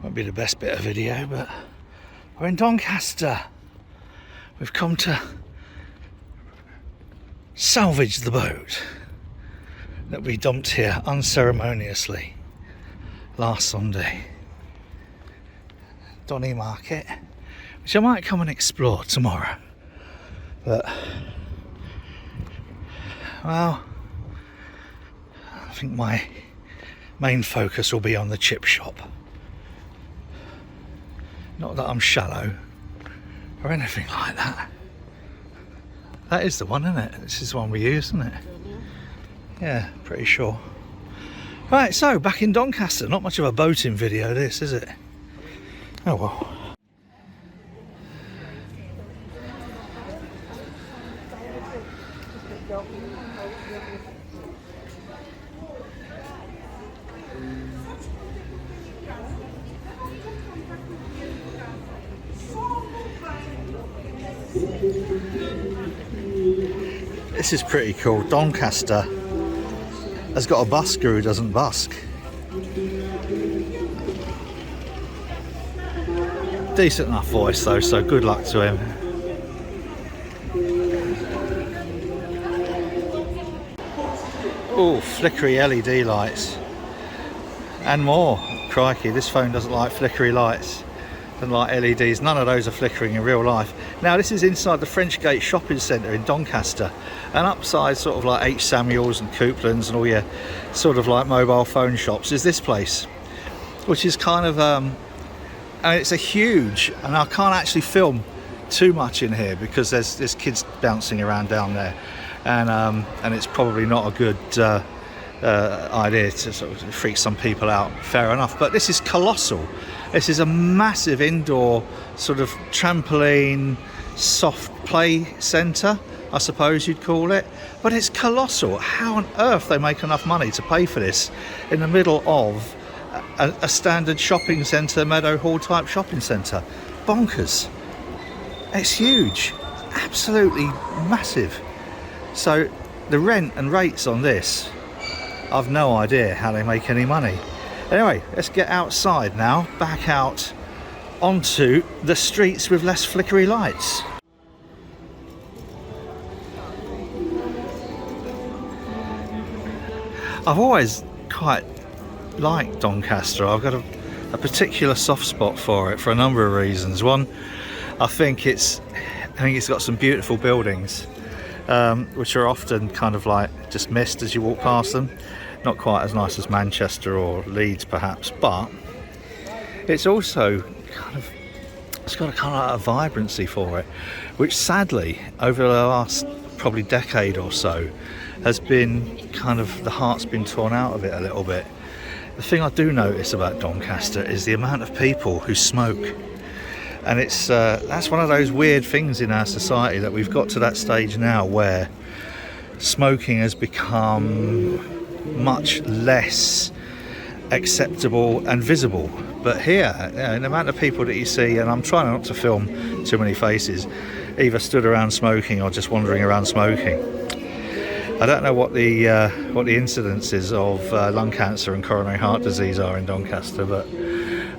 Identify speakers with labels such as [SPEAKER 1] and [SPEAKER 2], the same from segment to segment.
[SPEAKER 1] Won't be the best bit of video, but we're in Doncaster. We've come to salvage the boat that we dumped here unceremoniously last Sunday. Donny Market, which I might come and explore tomorrow. But, well, I think my main focus will be on the chip shop. Not that I'm shallow or anything like that. That is the one, isn't it? This is the one we use, isn't it? Yeah, pretty sure. Right, so back in Doncaster. Not much of a boating video this, is it? Oh well. This is pretty cool. Doncaster has got a busker who doesn't busk. Decent enough voice though, so good luck to him. Oh, flickery LED lights and more. Crikey, this phone doesn't like flickery lights. Doesn't like LEDs. None of those are flickering in real life. Now this is inside the French Gate shopping centre in Doncaster, and upside sort of like H. Samuel's and Coupland's and all your sort of like mobile phone shops is this place, which is kind of and it's a huge, and I can't actually film too much in here because there's kids bouncing around down there, and it's probably not a good idea to sort of freak some people out. Fair enough, but this is colossal. This is a massive indoor sort of trampoline, soft play centre, I suppose you'd call it. But it's colossal. How on earth they make enough money to pay for this in the middle of a standard shopping centre, Meadow Hall type shopping centre? Bonkers. It's huge. Absolutely massive. So the rent and rates on this, I've no idea how they make any money. Anyway, let's get outside now, back out onto the streets with less flickery lights. I've always quite liked Doncaster. I've got a particular soft spot for it for a number of reasons. One, I think it's got some beautiful buildings, which are often kind of like just missed as you walk past them. Not quite as nice as Manchester or Leeds perhaps, but it's also it's got a kind of a vibrancy for it, which sadly over the last probably decade or so has been kind of, the heart's been torn out of it a little bit. The thing I do notice about Doncaster is the amount of people who smoke, and it's that's one of those weird things in our society, that we've got to that stage now where smoking has become much less acceptable and visible. But here, the amount of people that you see, and I'm trying not to film too many faces, either stood around smoking or just wandering around smoking. I don't know what the incidences of lung cancer and coronary heart disease are in Doncaster, but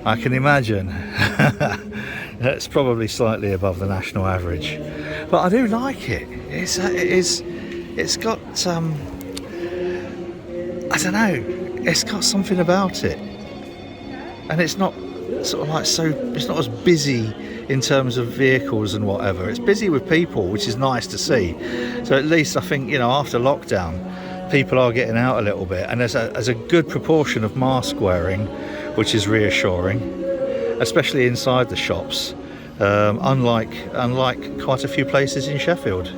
[SPEAKER 1] I can imagine that's probably slightly above the national average. But I do like it. It's got I don't know, it's got something about it, and it's not sort of like it's not as busy in terms of vehicles and whatever. It's busy with people, which is nice to see. So at least I think, you know, after lockdown people are getting out a little bit, and there's a good proportion of mask wearing, which is reassuring, especially inside the shops, unlike quite a few places in Sheffield.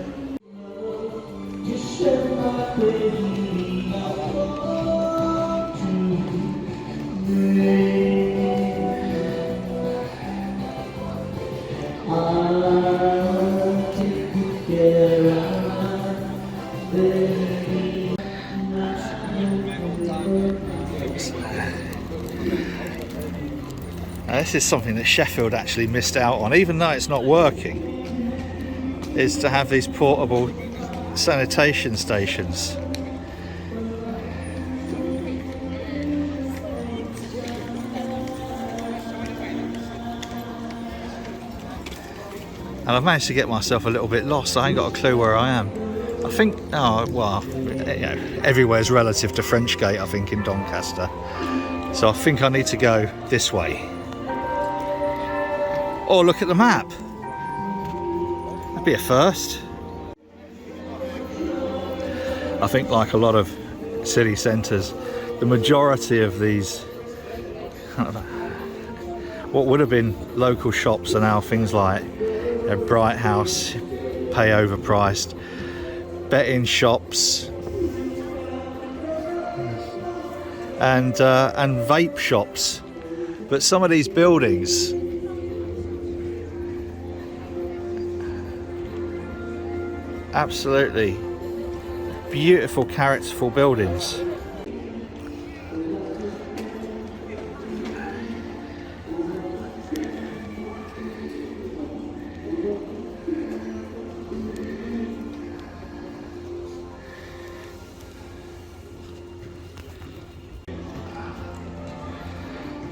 [SPEAKER 1] This is something that Sheffield actually missed out on, even though it's not working, is to have these portable sanitation stations. and I've managed to get myself a little bit lost. I ain't got a clue where I am. I think, oh well, you know, everywhere's relative to French Gate, I think, in Doncaster. So I think I need to go this way. Oh, look at the map. That'd be a first. I think, like a lot of city centres, the majority of these what would have been local shops are now things like Bright House, pay overpriced, betting shops, and vape shops. But some of these buildings, absolutely beautiful, characterful buildings.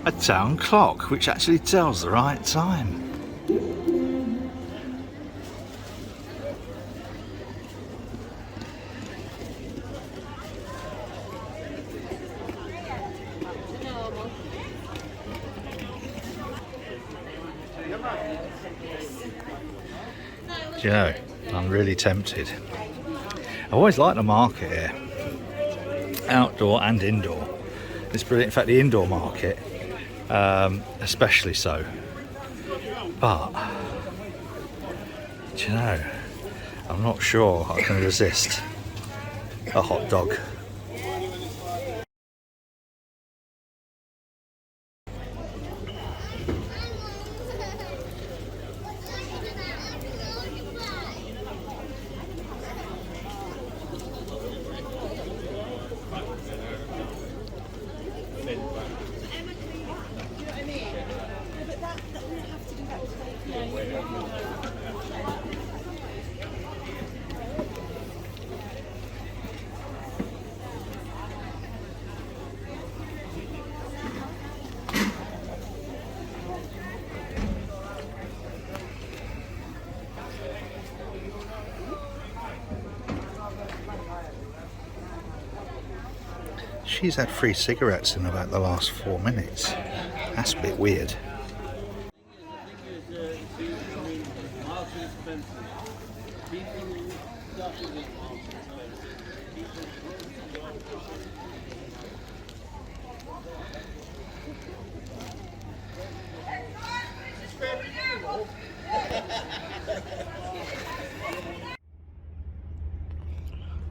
[SPEAKER 1] A town clock which actually tells the right time. Do you know, I'm really tempted. I always like the market here, outdoor and indoor. It's brilliant. In fact, the indoor market especially so. But do you know, I'm not sure I can resist a hot dog. She's had 3 cigarettes in about the last 4 minutes. That's a bit weird.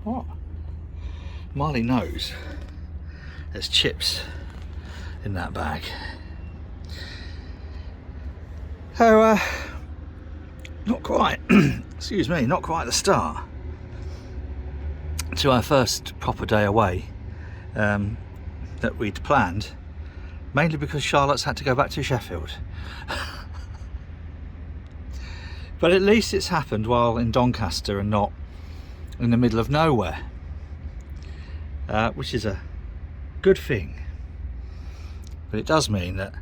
[SPEAKER 1] What? Marley knows there's chips in that bag. So, not quite, excuse me, not quite the start to our first proper day away that we'd planned, mainly because Charlotte's had to go back to Sheffield. But at least it's happened while in Doncaster and not in the middle of nowhere, which is a good thing. But it does mean that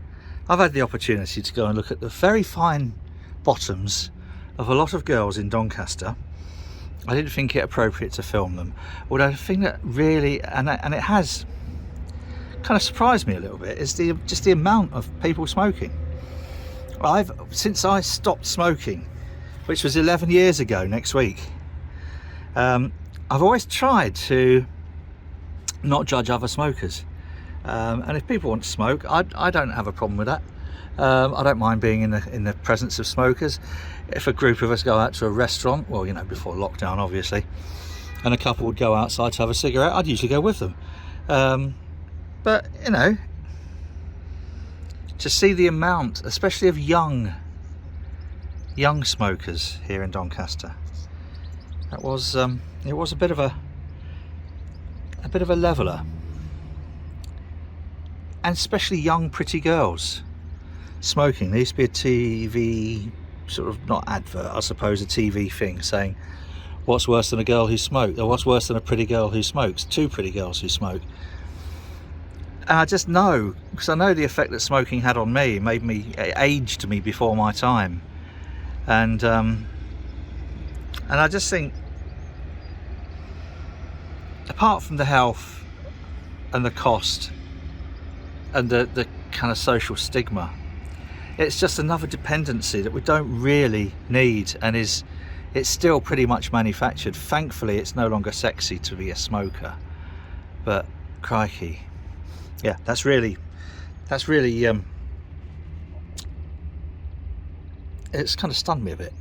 [SPEAKER 1] I've had the opportunity to go and look at the very fine bottoms of a lot of girls in Doncaster. I didn't think it appropriate to film them, although the thing that really, and it has kind of surprised me a little bit, is just the amount of people smoking. Since I stopped smoking, which was 11 years ago next week, I've always tried to not judge other smokers, and if people want to smoke, I don't have a problem with that. I don't mind being in the presence of smokers. If a group of us go out to a restaurant, well, you know, before lockdown obviously, and a couple would go outside to have a cigarette, I'd usually go with them. But you know, to see the amount, especially of young smokers here in Doncaster, that was it was a bit of a leveler, and especially young pretty girls smoking. There used to be a TV sort of, not advert, I suppose, a TV thing saying what's worse than a girl who smokes, or what's worse than a pretty girl who smokes, 2 pretty girls who smoke. And I just know, because I know the effect that smoking had on me, it aged me before my time. And I just think, apart from the health and the cost and the kind of social stigma, it's just another dependency that we don't really need, and it's still pretty much manufactured. Thankfully, it's no longer sexy to be a smoker, but crikey, yeah, that's really it's kind of stunned me a bit.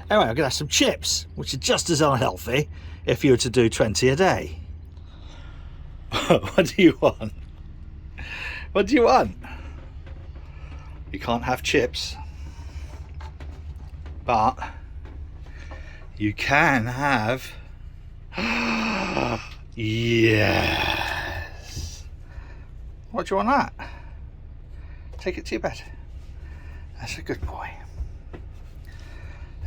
[SPEAKER 1] Anyway, I'm gonna have some chips, which are just as unhealthy if you were to do 20 a day. What do you want? What do you want? You can't have chips, but you can have yes. What do you want that? Take it to your bed. That's a good boy.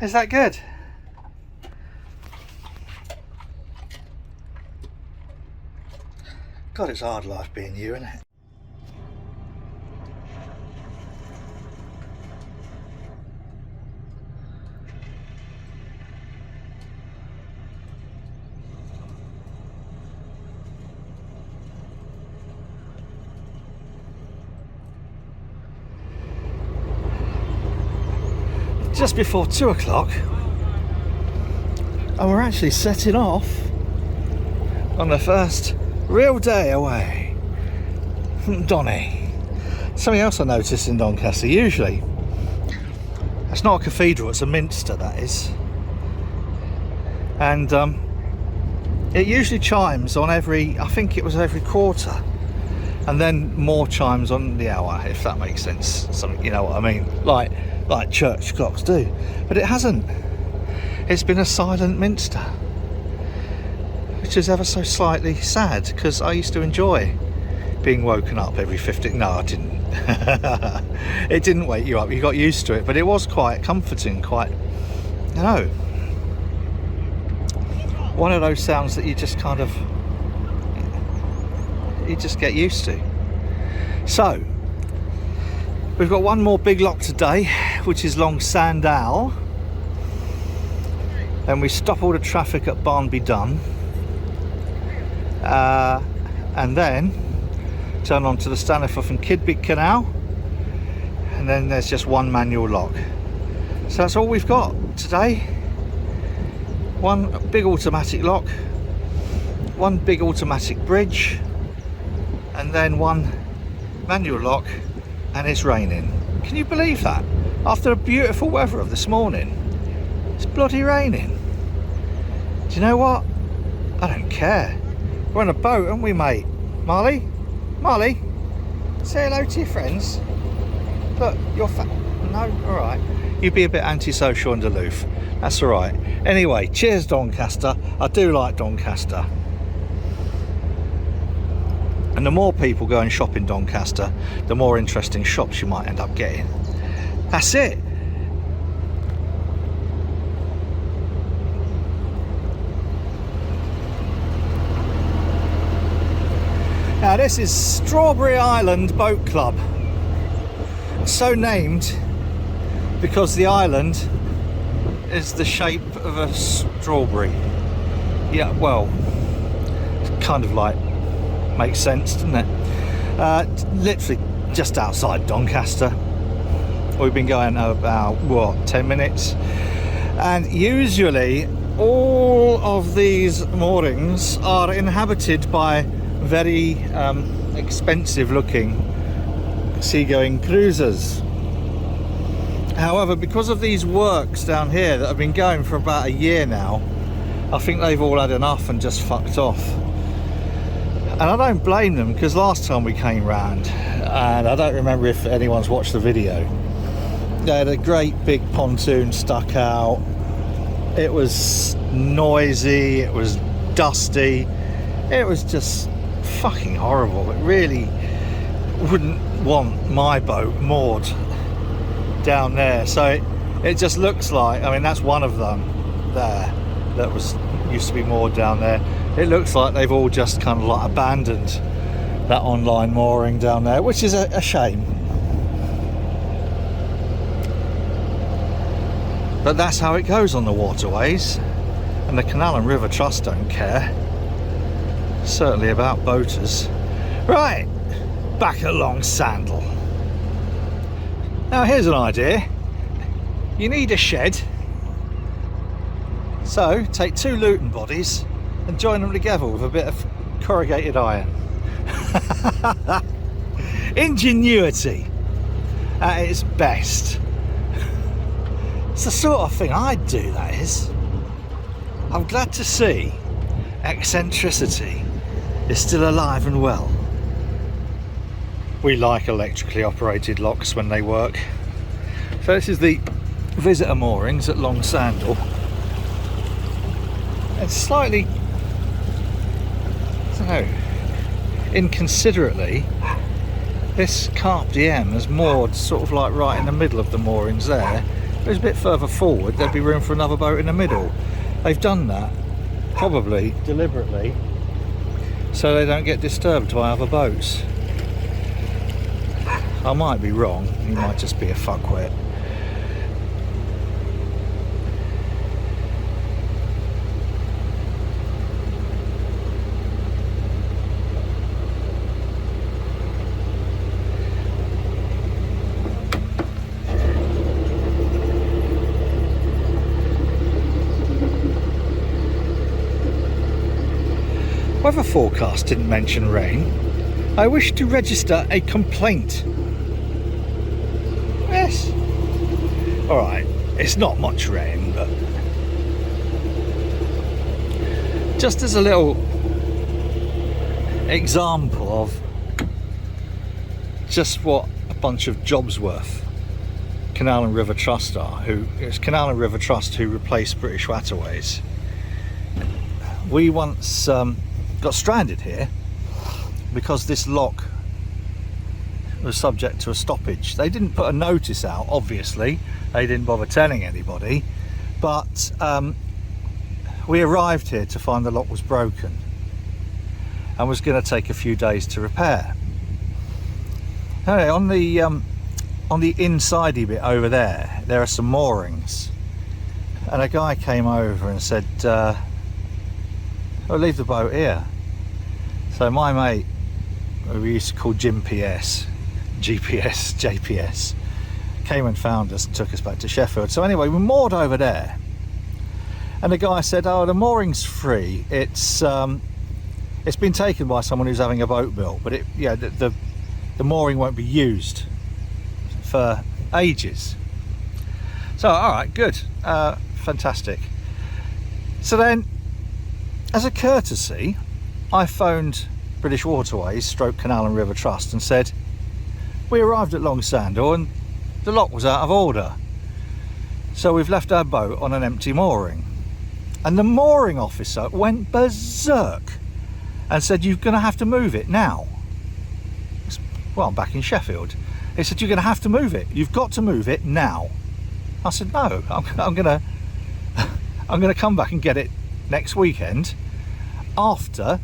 [SPEAKER 1] Is that good? God, it's hard life being you, isn't it? Just before 2 o'clock, and we're actually setting off on the first real day away from Donny. Something else I noticed in Doncaster, usually it's not a cathedral, it's a minster, that is, and it usually chimes on every, I think it was every quarter, and then more chimes on the hour, if that makes sense. Something, you know what I mean, like church clocks do. But it hasn't. It's been a silent minster, which is ever so slightly sad, because I used to enjoy being woken up every 15. No, I didn't. It didn't wake you up, you got used to it, but it was quite comforting, quite, you know, one of those sounds that you just kind of, you just get used to. So we've got one more big lock today, which is Long Sandal, and we stop all the traffic at Barnby Dun, and then turn on to the Stainforth and Kidbig Canal, and then there's just one manual lock. So that's all we've got today. One big automatic lock, one big automatic bridge, and then one manual lock, and it's raining. Can you believe that? After the beautiful weather of this morning, it's bloody raining. Do you know what? I don't care. We're on a boat, aren't we, mate? Marley? Marley? Say hello to your friends. Look, you're fat. No? Alright. You be a bit antisocial and aloof. That's alright. Anyway, cheers Doncaster. I do like Doncaster. And the more people go and shop in Doncaster, the more interesting shops you might end up getting. That's it. Now this is Strawberry Island Boat Club. So named because the island is the shape of a strawberry. Yeah, well, kind of like makes sense, doesn't it? Literally just outside Doncaster. We've been going about, what, 10 minutes? And usually all of these moorings are inhabited by very expensive looking seagoing cruisers. However, because of these works down here that have been going for about a year now, I think they've all had enough and just fucked off. And I don't blame them, because last time we came round, and I don't remember if anyone's watched the video, they had a great big pontoon stuck out. It was noisy, it was dusty, it was just fucking horrible. It really wouldn't want my boat moored down there. So it just looks like, I mean, that's one of them there that was used to be moored down there. It looks like they've all just kind of like abandoned that online mooring down there, which is a shame. But that's how it goes on the waterways, and the Canal and River Trust don't care. Certainly about boaters. Right, back at Long Sandal. Now here's an idea. You need a shed, so take 2 Luton bodies and join them together with a bit of corrugated iron. Ingenuity at its best. It's the sort of thing I'd do, that is. I'm glad to see eccentricity is still alive and well. We like electrically operated locks when they work. So this is the visitor moorings at Long Sandal. It's slightly, I don't know, inconsiderately, this Carp Diem has moored sort of like right in the middle of the moorings there. If it was a bit further forward, there'd be room for another boat in the middle. They've done that, probably deliberately, so they don't get disturbed by other boats. I might be wrong, he might just be a fuckwit. Weather forecast didn't mention rain. I wish to register a complaint. Yes. Alright, it's not much rain, but just as a little example of just what a bunch of jobs worth Canal and River Trust are. It's Canal and River Trust who replaced British Waterways. We once got stranded here because this lock was subject to a stoppage. They didn't put a notice out, obviously. They didn't bother telling anybody, but we arrived here to find the lock was broken and was going to take a few days to repair. Anyway, on the insidey bit over there are some moorings, and a guy came over and said, "I'll leave the boat here." So my mate, who we used to call Jim PS, GPS, JPS, came and found us and took us back to Sheffield. So anyway, we moored over there, and the guy said, "Oh, the mooring's free. It's been taken by someone who's having a boat built, but the mooring won't be used for ages." So all right, good, fantastic. So then, as a courtesy, I phoned British Waterways stroke Canal and River Trust and said, "We arrived at Long Sandal and the lock was out of order, so we've left our boat on an empty mooring." And the mooring officer went berserk and said, "You're going to have to move it now." Well, I'm back in Sheffield. He said, "You're going to have to move it. You've got to move it now." I said, "No, I'm going to come back and get it next weekend after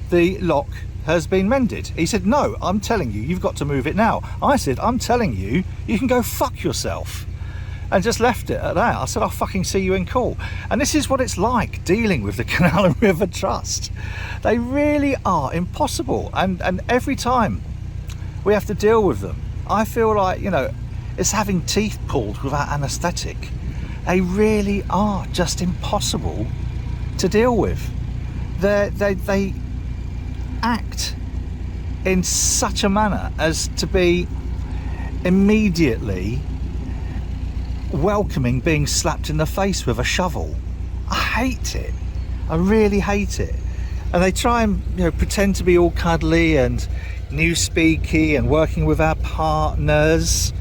[SPEAKER 1] the lock has been mended." He said, "No, I'm telling you, you've got to move it now." I said, "I'm telling you, you can go fuck yourself," and just left it at that. I said, "I'll fucking see you in court." And this is what it's like dealing with the Canal and River Trust. They really are impossible, and every time we have to deal with them, I feel like, you know, it's having teeth pulled without anaesthetic. They really are just impossible to deal with. They act in such a manner as to be immediately welcoming being slapped in the face with a shovel. I hate it. I really hate it. And they try and, you know, pretend to be all cuddly and newspeaky and working with our partners,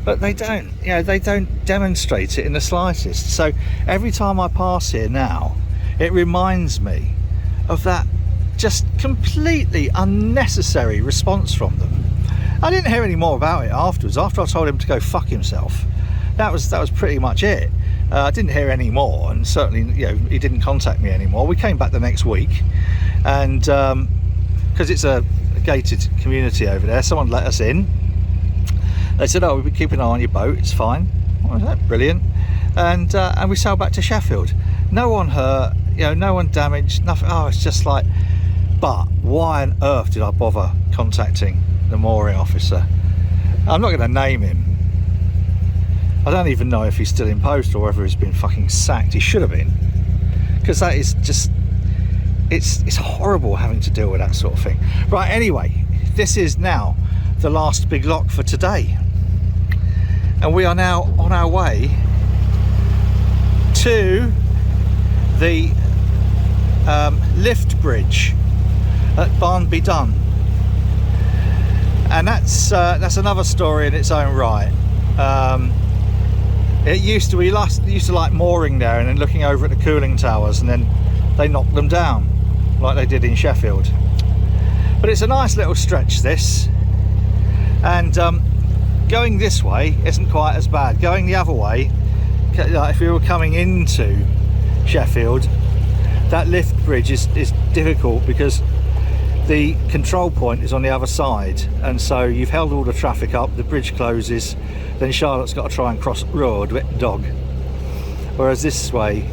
[SPEAKER 1] but they don't. You know, they don't demonstrate it in the slightest. So every time I pass here now, it reminds me of that just completely unnecessary response from them. I didn't hear any more about it afterwards. After I told him to go fuck himself, that was pretty much it. I didn't hear any more, and certainly, you know, he didn't contact me anymore. We came back the next week, and because it's a gated community over there, someone let us in. They said, "Oh, we've been keeping an eye on your boat, it's fine." I was like, "Brilliant." and we sailed back to Sheffield. No one hurt, you know, no one damaged, nothing. Oh, it's just like, but why on earth did I bother contacting the mooring officer? I'm not going to name him. I don't even know if he's still in post or whether he's been fucking sacked. He should have been, because that is just, it's horrible having to deal with that sort of thing. Right, anyway, this is now the last big lock for today, and we are now on our way to the lift bridge at Barnby Dun, and that's another story in its own right. We used to like mooring there and then looking over at the cooling towers, and then they knocked them down like they did in Sheffield. But it's a nice little stretch, this, and going this way isn't quite as bad. Going the other way, like if we were coming into Sheffield, that lift bridge is difficult because the control point is on the other side, and so you've held all the traffic up, the bridge closes, then Charlotte's got to try and cross the road with the dog. Whereas this way,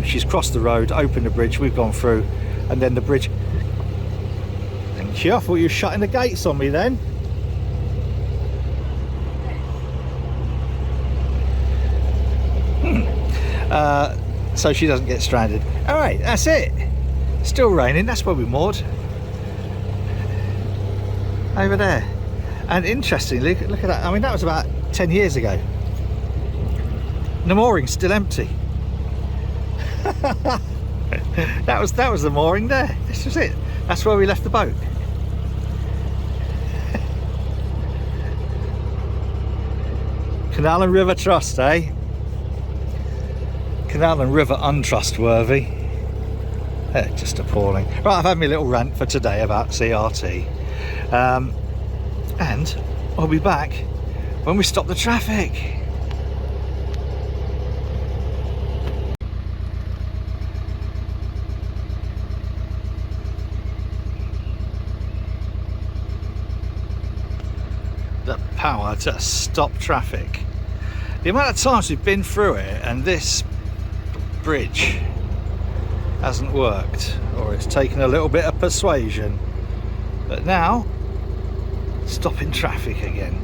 [SPEAKER 1] she's crossed the road, opened the bridge, we've gone through, and then the bridge. Thank you, I thought you were shutting the gates on me then. So she doesn't get stranded. Alright, that's it. Still raining, that's where we moored. Over there. And interestingly, look at that. I mean, that was about 10 years ago. The mooring's still empty. that was the mooring there. This was it. That's where we left the boat. Canal and River Trust, eh? Canal and River untrustworthy. Just appalling. Right, I've had my little rant for today about CRT. And I'll be back when we stop the traffic. The power to stop traffic. The amount of times we've been through it and this bridge hasn't worked, or it's taken a little bit of persuasion, but now stopping traffic again.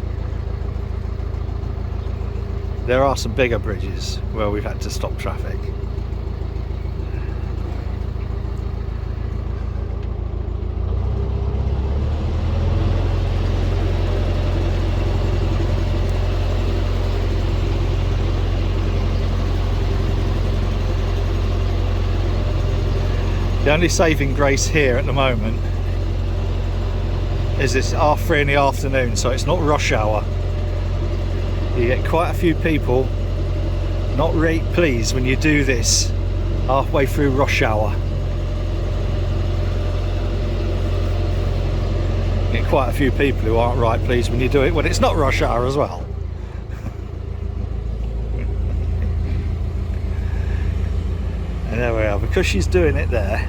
[SPEAKER 1] There are some bigger bridges where we've had to stop traffic. The only saving grace here at the moment is it's 3:30 in the afternoon, so it's not rush hour. You get quite a few people not really pleased when you do this halfway through rush hour. You get quite a few people who aren't right pleased when you do it when it's not rush hour as well. And there we are. Because she's doing it there,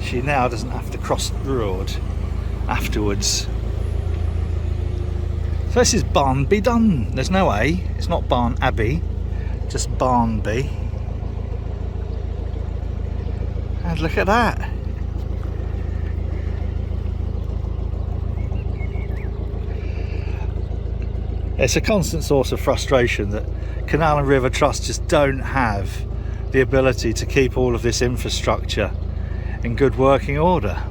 [SPEAKER 1] she now doesn't have to cross the road afterwards. So this is Barnby Dun. There's no A, it's not Barn Abbey, just Barnby. And look at that. It's a constant source of frustration that Canal and River Trust just don't have the ability to keep all of this infrastructure in good working order.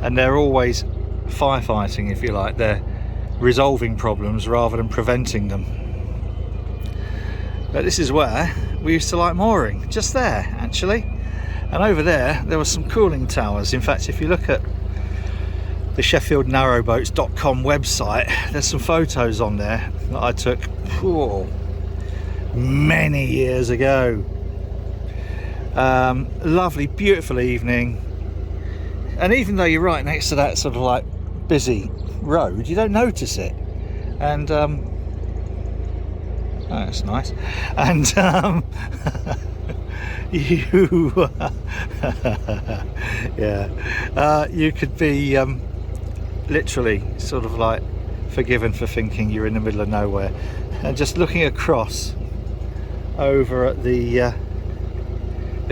[SPEAKER 1] And they're always firefighting, if you like. They're resolving problems rather than preventing them. But this is where we used to like mooring, just there actually. And over there were some cooling towers. In fact, if you look at the SheffieldNarrowboats.com website, there's some photos on there that I took many years ago. Lovely, beautiful evening, and even though you're right next to that sort of like busy road, you don't notice it. And oh, that's nice. And you yeah, you could be literally sort of like forgiven for thinking you're in the middle of nowhere. and just looking across over at the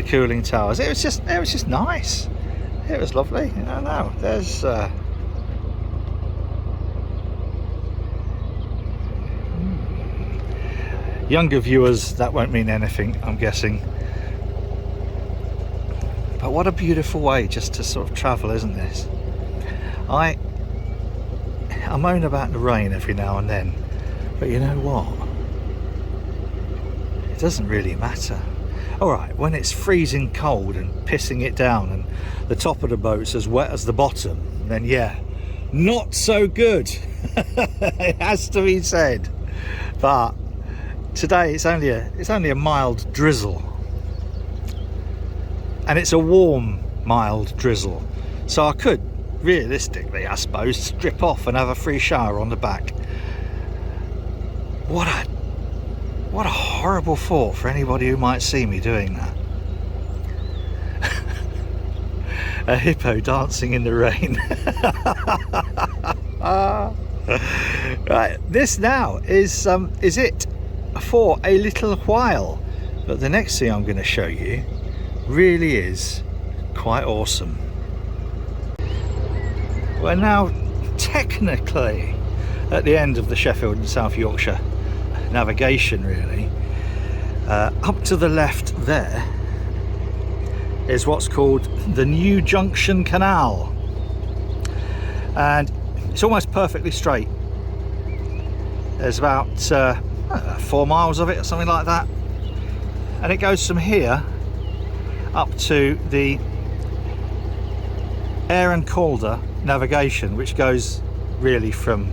[SPEAKER 1] cooling towers. It was just nice. It was lovely. I don't know. There's younger viewers, that won't mean anything, I'm guessing. But what a beautiful way just to sort of travel, isn't this? I moan about the rain every now and then, but you know what? It doesn't really matter. Alright, when it's freezing cold and pissing it down and the top of the boat's as wet as the bottom, then yeah, not so good. It has to be said. But today it's only a mild drizzle. And it's a warm, mild drizzle. So I could, realistically, I suppose, strip off and have a free shower on the back. What a horrible thought for anybody who might see me doing that. A hippo dancing in the rain. Right, this now is it for a little while. But the next thing I'm going to show you really is quite awesome. We're now technically at the end of the Sheffield and South Yorkshire navigation, really. Up to the left there is what's called the new Junction Canal, and it's almost perfectly straight. There's about 4 miles of it or something like that, and it goes from here up to the Ayr and Calder navigation, which goes really from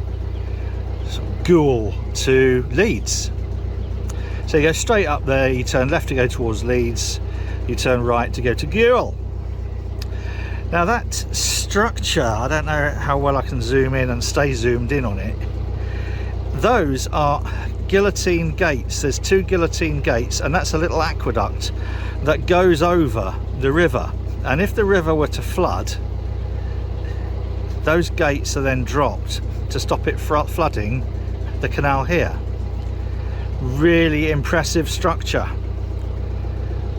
[SPEAKER 1] Goole to Leeds. So you go straight up there, you turn left to go towards Leeds, you turn right to go to Goole. Now that structure, I don't know how well I can zoom in and stay zoomed in on it. Those are Guillotine Gates. There's 2 Guillotine Gates, and that's a little aqueduct that goes over the river. And if the river were to flood, those gates are then dropped to stop it flooding the canal here. Really impressive structure,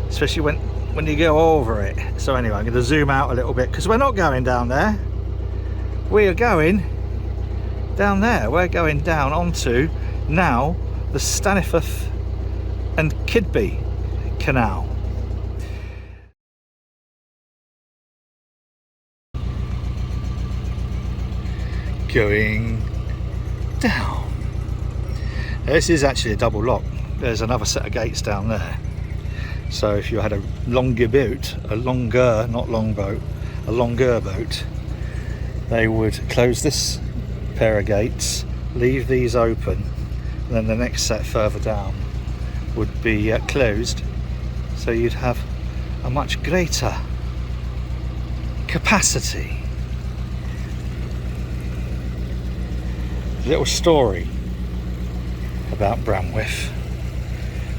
[SPEAKER 1] especially when you go over it. So anyway, I'm going to zoom out a little bit because we're not going down there. We are going down there. We're going down onto now the Stainforth and Kidby Canal. Going down. This is actually a double lock. There's another set of gates down there. So if you had a longer boat, a longer boat, they would close this pair of gates, leave these open, and then the next set further down would be closed. So you'd have a much greater capacity. Little story about Bramwith,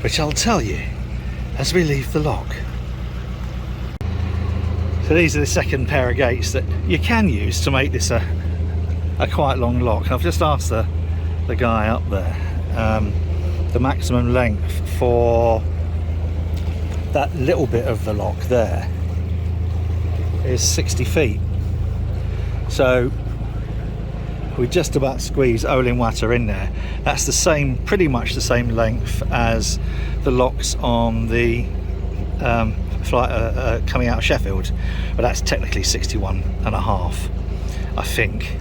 [SPEAKER 1] which I'll tell you as we leave the lock. So these are the second pair of gates that you can use to make this a quite long lock. And I've just asked the guy up there the maximum length for that little bit of the lock there is 60 feet. So we just about squeeze Olin Watter in there. That's the same, pretty much the same length as the locks on the flight coming out of Sheffield, but that's technically 61 and a half, I think.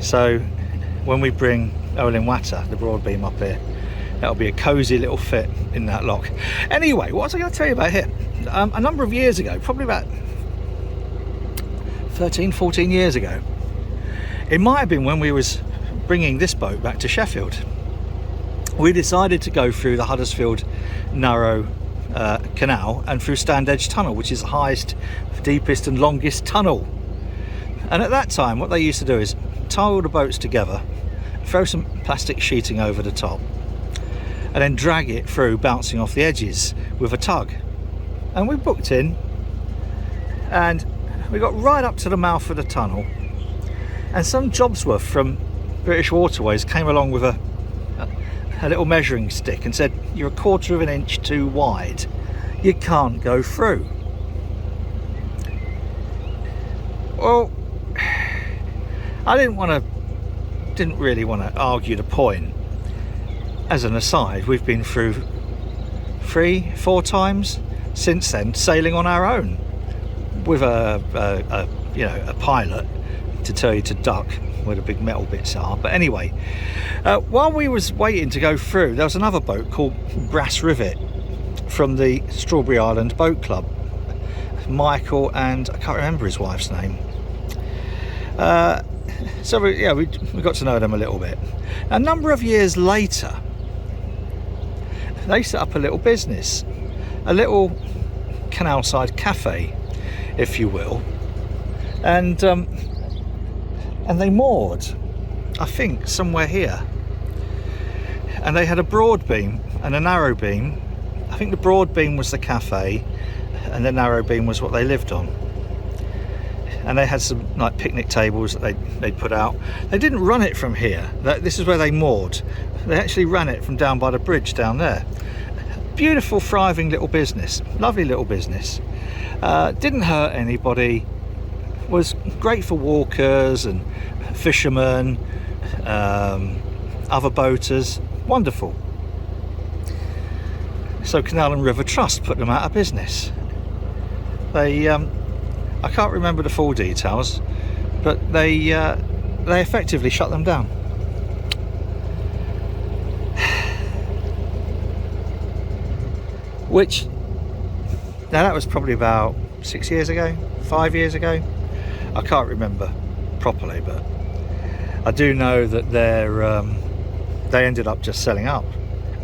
[SPEAKER 1] So when we bring Olin Watter, the broad beam, up here, that'll be a cosy little fit in that lock. Anyway, what was I going to tell you about here? A number of years ago, probably about 13-14 years ago, it might have been when we was bringing this boat back to Sheffield, we decided to go through the Huddersfield narrow canal and through Stand Edge Tunnel, which is the highest, deepest and longest tunnel. And at that time what they used to do is tie all the boats together, throw some plastic sheeting over the top, and then drag it through, bouncing off the edges with a tug. And we booked in and we got right up to the mouth of the tunnel, and some Jobsworth from British Waterways came along with a a little measuring stick and said, you're 1/4 of an inch too wide, you can't go through. Well, I didn't really want to argue the point. As an aside, we've been through 3-4 times since then, sailing on our own with a pilot to tell you to duck where the big metal bits are. But anyway, while we was waiting to go through, there was another boat called Brass Rivet from the Strawberry Island Boat Club. Michael and I can't remember his wife's name. So we got to know them a little bit. A number of years later, they set up a little business, a little canal side cafe, if you will, and they moored, I think, somewhere here. And they had a broad beam and a narrow beam. I think the broad beam was the cafe, and the narrow beam was what they lived on. And they had some like picnic tables that they'd put out. They didn't run it from here. This is where they moored. They actually ran it from down by the bridge down there. Beautiful, thriving little business. Lovely little business. Didn't hurt anybody. Was great for walkers and fishermen, other boaters. Wonderful. So Canal and River Trust put them out of business. They I can't remember the full details, but they effectively shut them down. Which, now that was probably about 6 years ago, 5 years ago. I can't remember properly, but I do know that they ended up just selling up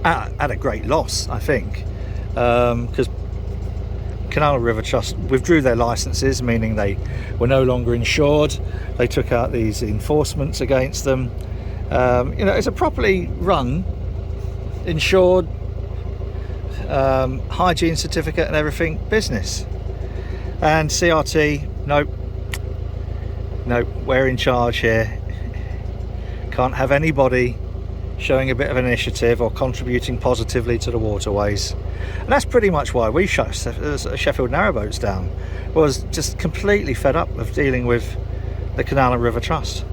[SPEAKER 1] at a great loss, I think, because Canal and River Trust withdrew their licenses, meaning they were no longer insured. They took out these enforcements against them. It's a properly run, insured, hygiene certificate and everything business. And CRT, nope, we're in charge here. Can't have anybody showing a bit of initiative or contributing positively to the waterways. And that's pretty much why we shut Sheffield Narrowboats down, was just completely fed up of dealing with the Canal and River Trust.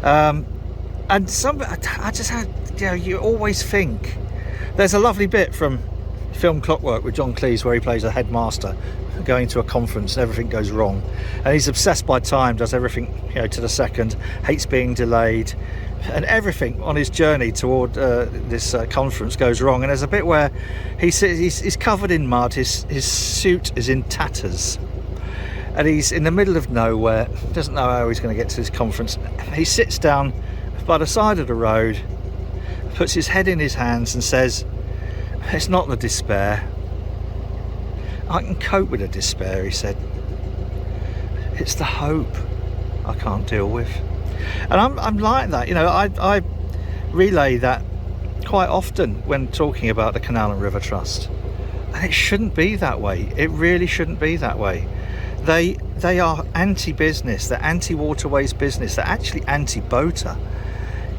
[SPEAKER 1] And I just had, you always think, there's a lovely bit from film Clockwork with John Cleese where he plays a headmaster going to a conference and everything goes wrong, and he's obsessed by time, does everything to the second, hates being delayed, and everything on his journey toward this conference goes wrong. And there's a bit where he's covered in mud, his suit is in tatters, and he's in the middle of nowhere, doesn't know how he's going to get to this conference. He sits down by the side of the road, puts his head in his hands and says, "It's not the despair. I can cope with the despair," he said. "It's the hope I can't deal with." And I'm like that, I relay that quite often when talking about the Canal and River Trust. And it shouldn't be that way. It really shouldn't be that way. They are anti-business, they're anti-waterways business, they're actually anti-boater.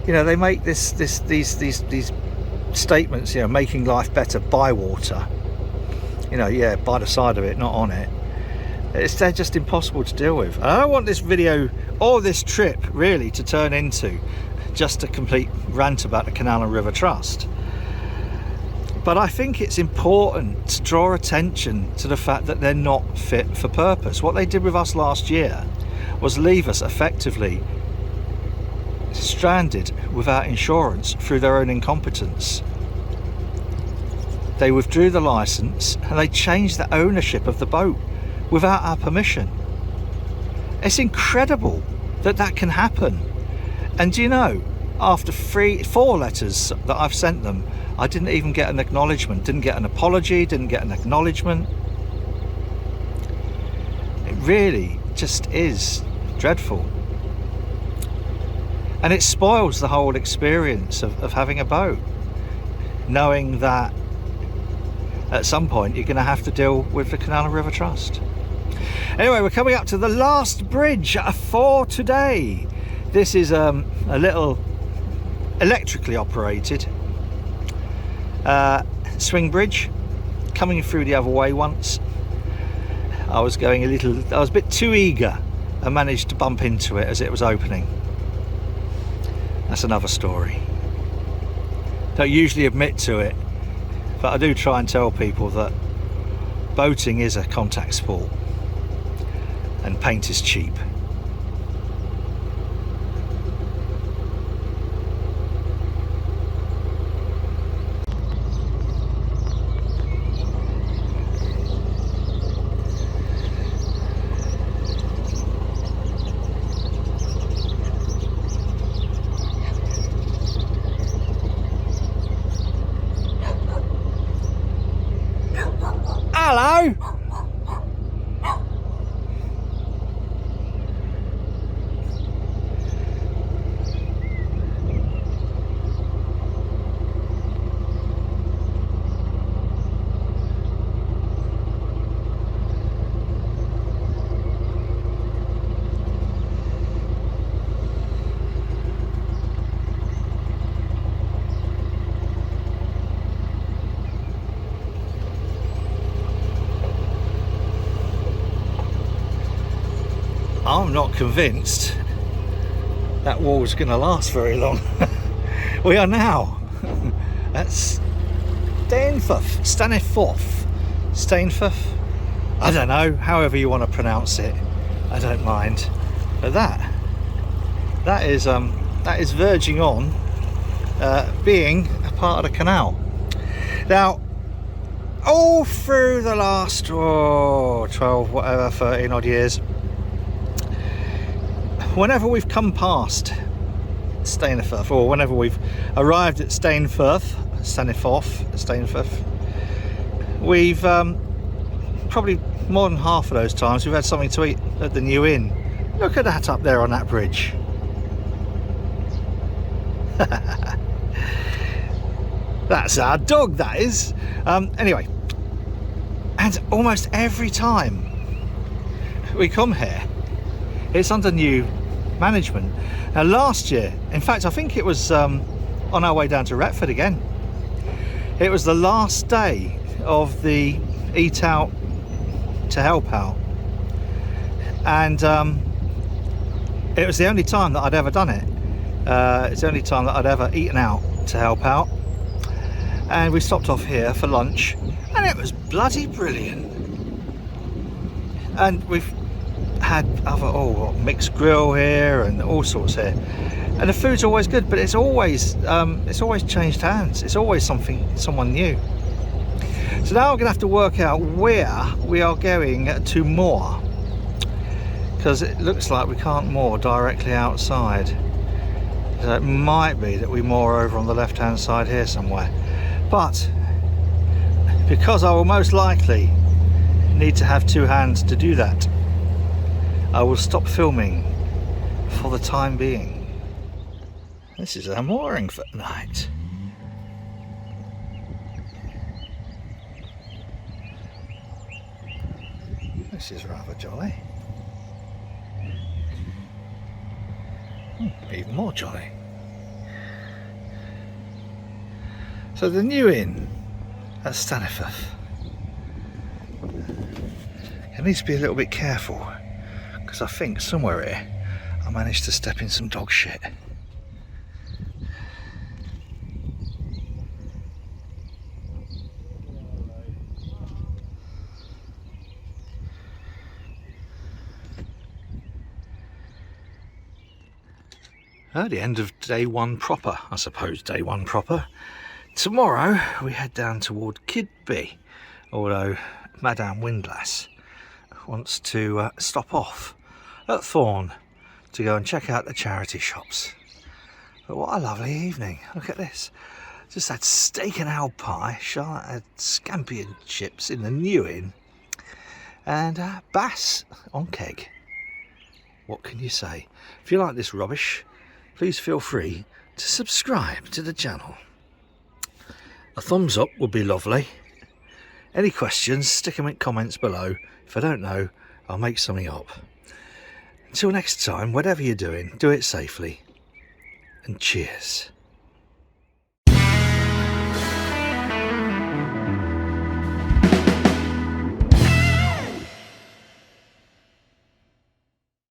[SPEAKER 1] They make these statements, making life better by water. By the side of it, not on it. They're just impossible to deal with. And I don't want this video or this trip really to turn into just a complete rant about the Canal and River Trust. But I think it's important to draw attention to the fact that they're not fit for purpose. What they did with us last year was leave us effectively stranded without insurance through their own incompetence. They withdrew the license and they changed the ownership of the boat without our permission. It's incredible that can happen. And after 4 letters that I've sent them, I didn't even get an acknowledgement, didn't get an apology, didn't get an acknowledgement. It really just is dreadful. And it spoils the whole experience of having a boat, knowing that at some point you're going to have to deal with the Canal and River Trust. Anyway, we're coming up to the last bridge for today. This is a little electrically operated swing bridge coming through the other way once. I was a bit too eager and managed to bump into it as it was opening. That's another story. Don't usually admit to it, but I do try and tell people that boating is a contact sport and paint is cheap. Hello! I'm not convinced that wall's going to last very long. We are now at Stainforth. I don't know, however you want to pronounce it. I don't mind. But that is verging on being a part of the canal. Now, all through the last 12, whatever, 13 odd years, whenever we've come past Stainforth, or whenever we've arrived at Stainforth, we've probably more than half of those times we've had something to eat at the new inn. Look at that up there on that bridge. That's our dog, that is. Anyway, and almost every time we come here, it's under new management. Now last year, in fact I think it was on our way down to Retford again, it was the last day of the Eat Out to Help Out, and it was the only time that I'd ever done it. It's the only time that I'd ever eaten out to help out, and we stopped off here for lunch and it was bloody brilliant. And we've had other mixed grill here and all sorts here, and the food's always good, but it's always changed hands. It's always someone new. So now I'm gonna have to work out where we are going to moor, because it looks like we can't moor directly outside. So it might be that we moor over on the left hand side here somewhere, but because I will most likely need to have two hands to do that, I will stop filming for the time being. This is our mooring for tonight. This is rather jolly. Even more jolly. So the new inn at Stainforth. I need to be a little bit careful, because I think somewhere here I managed to step in some dog shit. The end of day one proper, I suppose. Day one proper. Tomorrow we head down toward Kidby, although Madame Windlass wants to stop off at Thorn to go and check out the charity shops. But what a lovely evening. Look at this. Just had steak and ale pie, Charlotte had scampi and chips in the new inn, and bass on keg. What can you say? If you like this rubbish, please feel free to subscribe to the channel. A thumbs up would be lovely. Any questions, stick them in comments below. If I don't know, I'll make something up. Until next time, whatever you're doing, do it safely. And cheers.